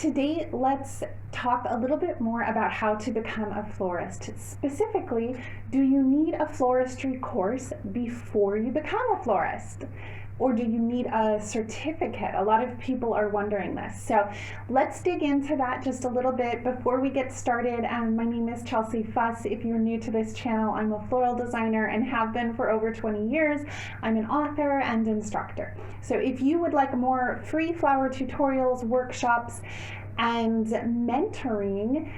today let's talk a little bit more about how to become a florist. Specifically, do you need a floristry course before you become a florist? Or do you need a certificate? A lot of people are wondering this. So let's dig into that just a little bit before we get started. My name is Chelsea Fuss. If you're new to this channel, I'm a floral designer and have been for over 20 years. I'm an author and instructor. So if you would like more free flower tutorials, workshops, and mentoring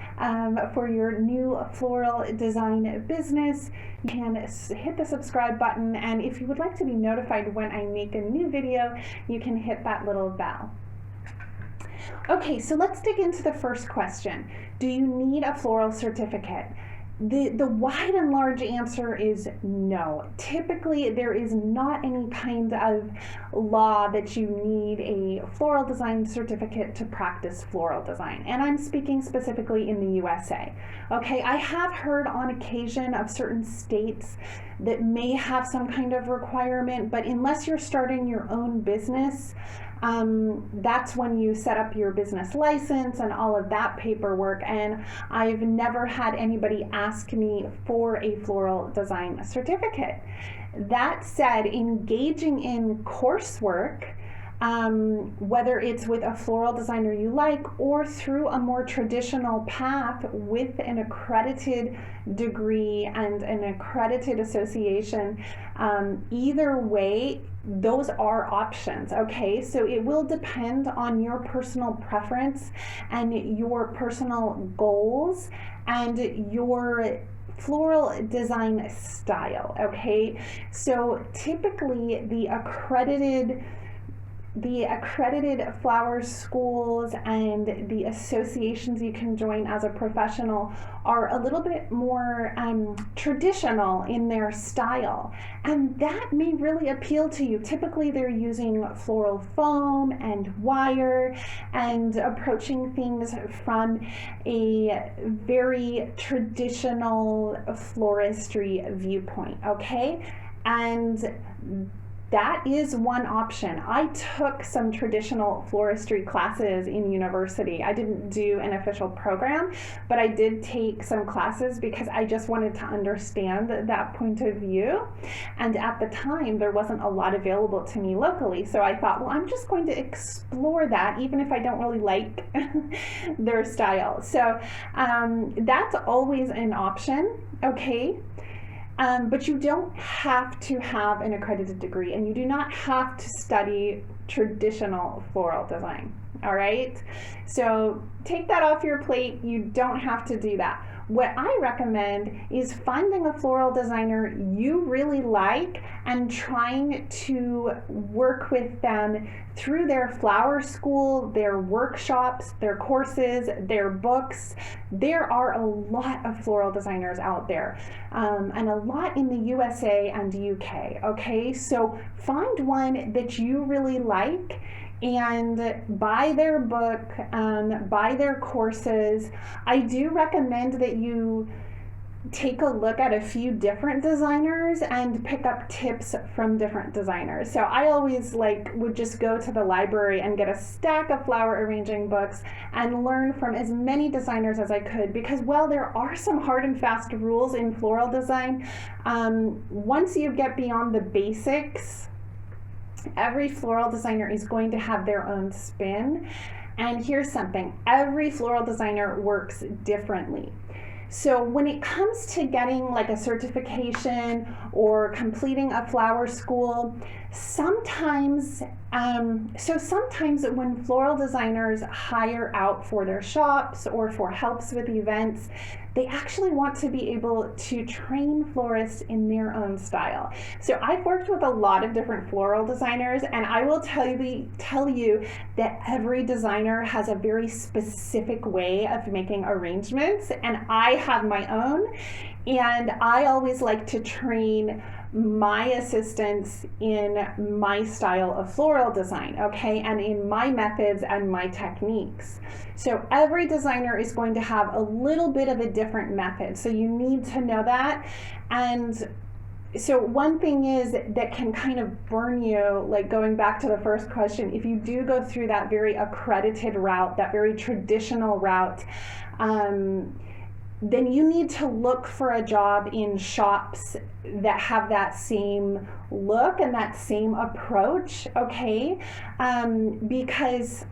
for your new floral design business, you can hit the subscribe button, and if you would like to be notified when I make a new video, you can hit that little bell. Okay, so let's dig into the first question. Do you need a floral certificate? The wide and large answer is no. Typically, there is not any kind of law that you need a floral design certificate to practice floral design. And I'm speaking specifically in the USA. Okay, I have heard on occasion of certain states that may have some kind of requirement, but unless you're starting your own business, that's when you set up your business license and all of that paperwork, and I've never had anybody ask me for a floral design certificate. That said, engaging in coursework, whether it's with a floral designer you like or through a more traditional path with an accredited degree and an accredited association, either way, those are options, okay? So it will depend on your personal preference and your personal goals and your floral design style, okay? So typically the accredited flower schools and the associations you can join as a professional are a little bit more traditional in their style, and that may really appeal to you. Typically they're using floral foam and wire and approaching things from a very traditional floristry viewpoint, okay? And that is one option. I took some traditional floristry classes in university. I didn't do an official program, but I did take some classes because I just wanted to understand that point of view. And at the time, there wasn't a lot available to me locally. So I thought, well, I'm just going to explore that, even if I don't really like their style. So that's always an option, okay? But you don't have to have an accredited degree, and you do not have to study traditional floral design, all right? So take that off your plate. You don't have to do that. What I recommend is finding a floral designer you really like and trying to work with them through their flower school, their workshops, their courses, their books. There are a lot of floral designers out there, and a lot in the USA and UK, okay? So find one that you really like and buy their book, buy their courses. I do recommend that you take a look at a few different designers and pick up tips from different designers. So I always would just go to the library and get a stack of flower arranging books and learn from as many designers as I could, because while there are some hard and fast rules in floral design, once you get beyond the basics, every floral designer is going to have their own spin. And here's something, every floral designer works differently. So when it comes to getting like a certification or completing a flower school, sometimes when floral designers hire out for their shops or for helps with events, they actually want to be able to train florists in their own style. So I've worked with a lot of different floral designers, and I will tell you that every designer has a very specific way of making arrangements, and I have my own, and I always like to train my assistants in my style of floral design, okay, and in my methods and my techniques. So every designer is going to have a little bit of a different method, so you need to know that. And So one thing is that can kind of burn you, like going back to the first question, if you do go through that very accredited route, that very traditional route, then you need to look for a job in shops that have that same look and that same approach, okay? Because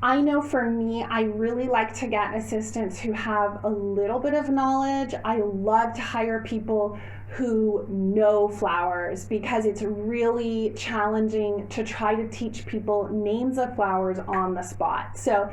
I know for me, I really like to get assistants who have a little bit of knowledge. I love to hire people who know flowers because it's really challenging to try to teach people names of flowers on the spot. So,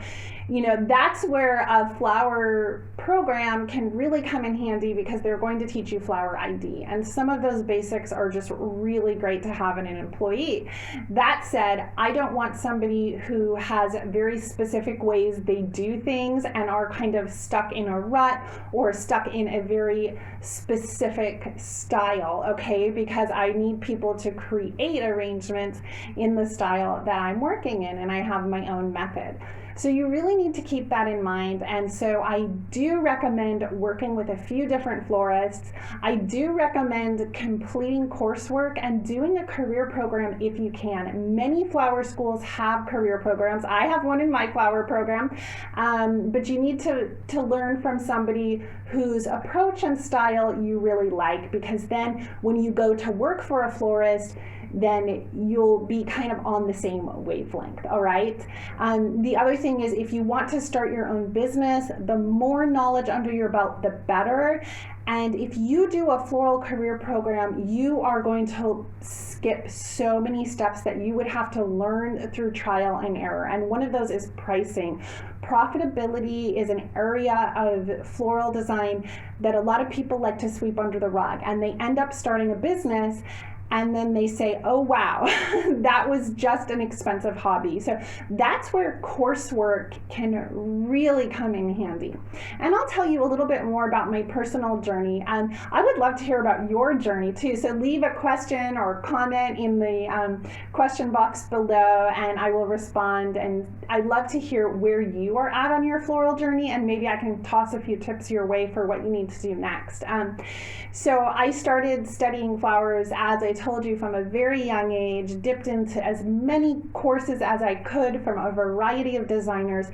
you know, that's where a flower program can really come in handy because they're going to teach you flower ID. And some of those basics are just really great to have in an employee. That said, I don't want somebody who has very specific ways they do things and are kind of stuck in a rut or stuck in a very specific style, okay? Because I need people to create arrangements in the style that I'm working in, and I have my own method. So you really need to keep that in mind. And so I do recommend working with a few different florists. I do recommend completing coursework and doing a career program if you can. Many flower schools have career programs. I have one in my flower program, but you need to learn from somebody whose approach and style you really like, because then when you go to work for a florist, then you'll be kind of on the same wavelength, all right? The other thing is, if you want to start your own business, the more knowledge under your belt, the better. And if you do a floral career program, you are going to skip so many steps that you would have to learn through trial and error. And one of those is pricing. Profitability is an area of floral design that a lot of people like to sweep under the rug, and they end up starting a business and then they say, oh wow, that was just an expensive hobby. So that's where coursework can really come in handy. And I'll tell you a little bit more about my personal journey. And I would love to hear about your journey too. So leave a question or comment in the question box below and I will respond. And I'd love to hear where you are at on your floral journey, and maybe I can toss a few tips your way for what you need to do next. So I started studying flowers, as I told you, from a very young age, dipped into as many courses as I could from a variety of designers,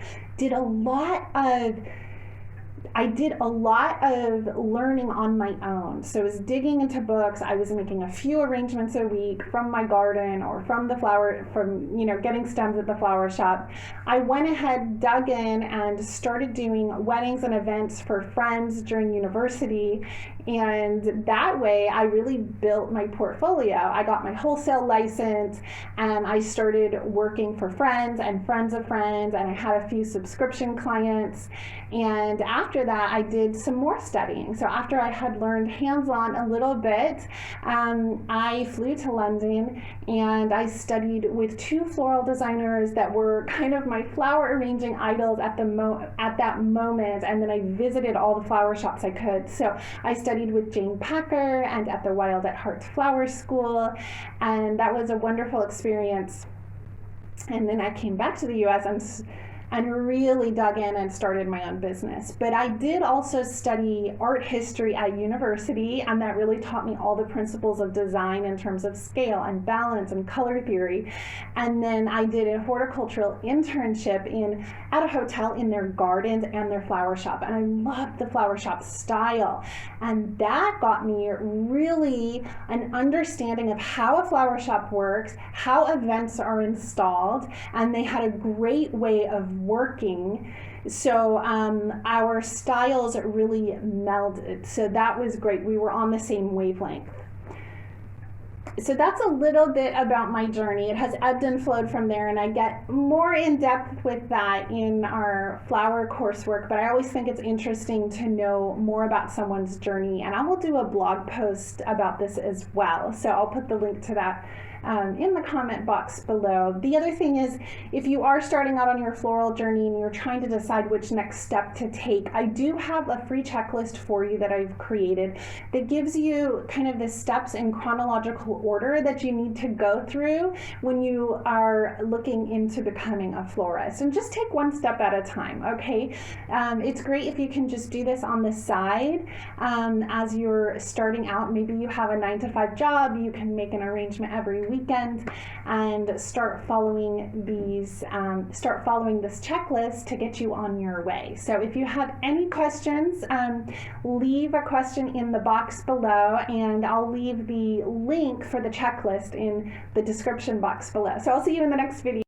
I did a lot of learning on my own. So I was digging into books. I was making a few arrangements a week from my garden or from the flower, from, you know, getting stems at the flower shop. I went ahead, dug in, and started doing weddings and events for friends during university. And that way I really built my portfolio. I got my wholesale license and I started working for friends and friends of friends, and I had a few subscription clients. And after that, I did some more studying. So after I had learned hands-on a little bit, I flew to London and I studied with two floral designers that were kind of my flower arranging idols at that moment. And then I visited all the flower shops I could. So I studied with Jane Packer and at the Wild at Heart Flower School, and that was a wonderful experience. And then I came back to the US and really dug in and started my own business. But I did also study art history at university, and that really taught me all the principles of design in terms of scale and balance and color theory. And then I did a horticultural internship at a hotel in their gardens and their flower shop, and I loved the flower shop style. And that got me really an understanding of how a flower shop works, how events are installed, and they had a great way of working. So our styles really melded. So that was great. We were on the same wavelength. So that's a little bit about my journey. It has ebbed and flowed from there, and I get more in depth with that in our flower coursework, but I always think it's interesting to know more about someone's journey, and I will do a blog post about this as well. So I'll put the link to that in the comment box below. The other thing is, if you are starting out on your floral journey and you're trying to decide which next step to take, I do have a free checklist for you that I've created that gives you kind of the steps in chronological order that you need to go through when you are looking into becoming a florist. And just take one step at a time, okay? It's great if you can just do this on the side as you're starting out. Maybe you have a 9-to-5 job, you can make an arrangement every weekend and start following this checklist to get you on your way. So if you have any questions, leave a question in the box below, and I'll leave the link for the checklist in the description box below. So I'll see you in the next video.